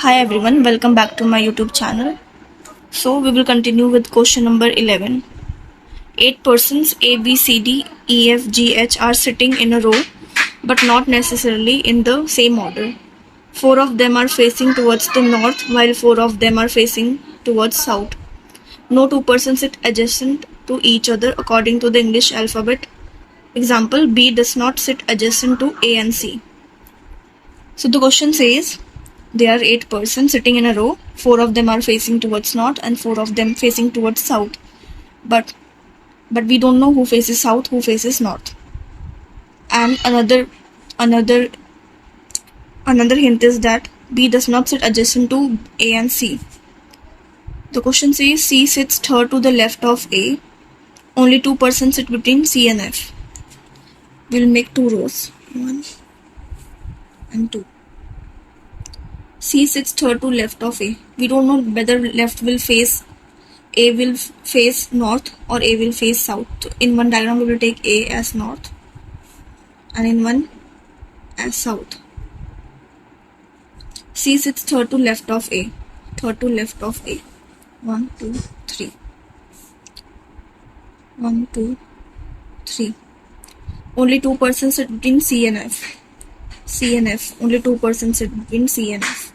Hi everyone, welcome back to my YouTube channel. So we will continue with question number 11. 8 persons A, B, C, D, E, F, G, H are sitting in a row but not necessarily in the same order. 4 of them are facing towards the north while 4 of them are facing towards south. No 2 persons sit adjacent to each other according to the English alphabet. Example, B does not sit adjacent to A and C. So the question says, there are 8 persons sitting in a row. 4 of them are facing towards north and 4 of them facing towards south. But we don't know who faces south, who faces north. And another hint is that B does not sit adjacent to A and C. The question says C sits third to the left of A. Only 2 persons sit between C and F. We'll make 2 rows. 1 and 2. C sits third to left of A. We don't know whether left will face A will face north or A will face south. So in one diagram we will take A as north and in one as south. C sits third to left of A. Third to left of A. 1, 2, 3. 1, 2, 3. Only 2 persons sit between C and F. C and F. Only 2 persons sit between C and F.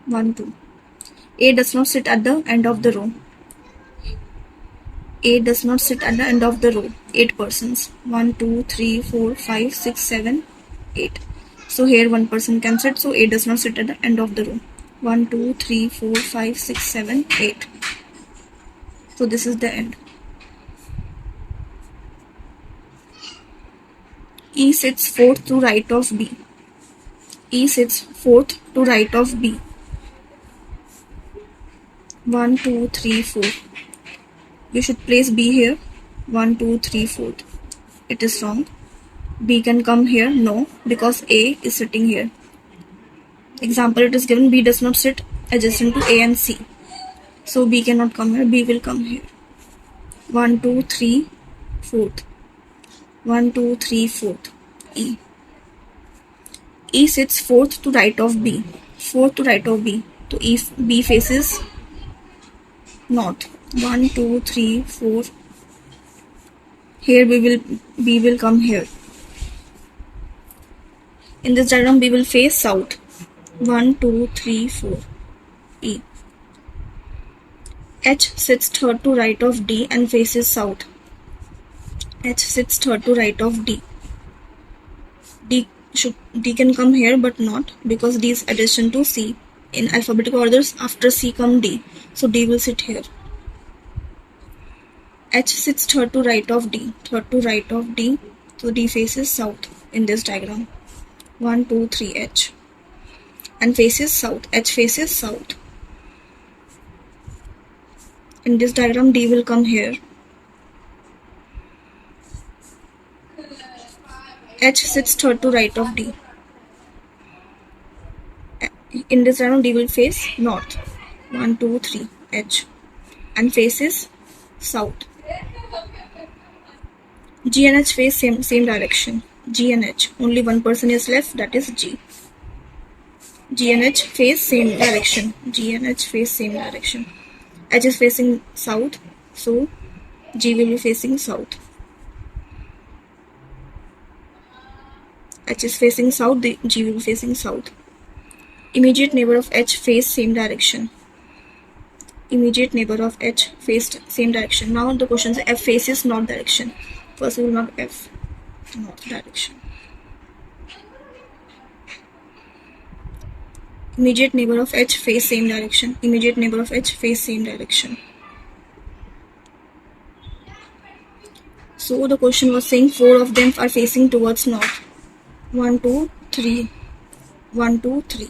1, 2. A does not sit at the end of the row. A does not sit at the end of the row. 8 persons. 1, 2, 3, 4, 5, 6, 7, 8. So here 1 person can sit. So A does not sit at the end of the row. 1, 2, 3, 4, 5, 6, 7, 8. So this is the end. E sits fourth to right of B. E sits fourth to right of B. 1, 2, 3, 4. You should place B here. 1, 2, 3, 4. It is wrong. B can come here. No, because A is sitting here. Example, it is given B does not sit adjacent to A and C. So B cannot come here. B will come here. 1, 2, 3, 4. 1, 2, 3, 4. E. E sits fourth to right of B. Fourth to right of B. So B faces north. 1, 2, 3, 4. Here B will come here. In this diagram B will face south. 1, 2, 3, 4. E. H sits third to right of D and faces south. H sits third to right of D. D can come here but not because D is adjacent to C. In alphabetical orders, after C come D. So D will sit here. H sits third to right of D. Third to right of D. So D faces south in this diagram. 1, 2, 3, H. And faces south. H faces south. In this diagram, D will come here. H sits third to right of D. In this diagram, D will face north. 1, 2, 3, H. And faces south. G and H face same direction. G and H. Only 1 person is left, that is G. G and H face same direction. G and H face same direction. H is facing south, so G will be facing south. H is facing south, G will be facing south. Immediate neighbor of H face same direction. Immediate neighbor of H faced same direction. Now the question says F faces north direction. First we will mark F, north direction. Immediate neighbor of H face same direction. Immediate neighbor of H face same direction. So the question was saying 4 of them are facing towards north. 1, 2, 3. 1, 2, 3.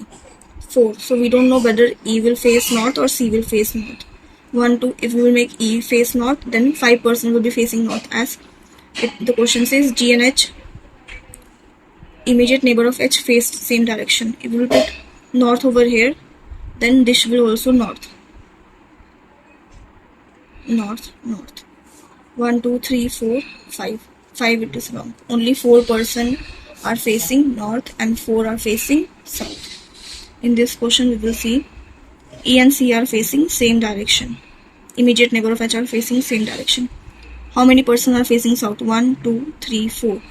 4. So we don't know whether E will face north or C will face north. 1, 2. If we will make E face north, then 5 persons will be facing north. As the question says G and H, immediate neighbor of H faced same direction. If we will put north over here, then this will also north. North, north. 1, 2, 3, 4, 5. 5 it is wrong. Only 4 person are facing north and 4 are facing south. In this question we will see E and C are facing same direction. Immediate neighbor of H are facing same direction. How many persons are facing south? 1, 2, 3, 4.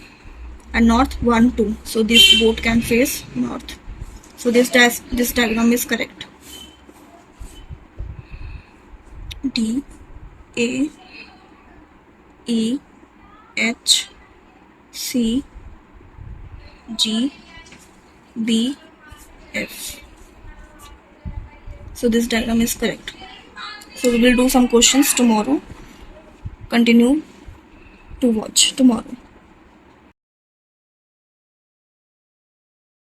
And north 1, 2. So this boat can face north. So this diagram is correct. D, A, E, H, C, G, B, F. So this diagram is correct. So we will do some questions tomorrow. Continue to watch tomorrow.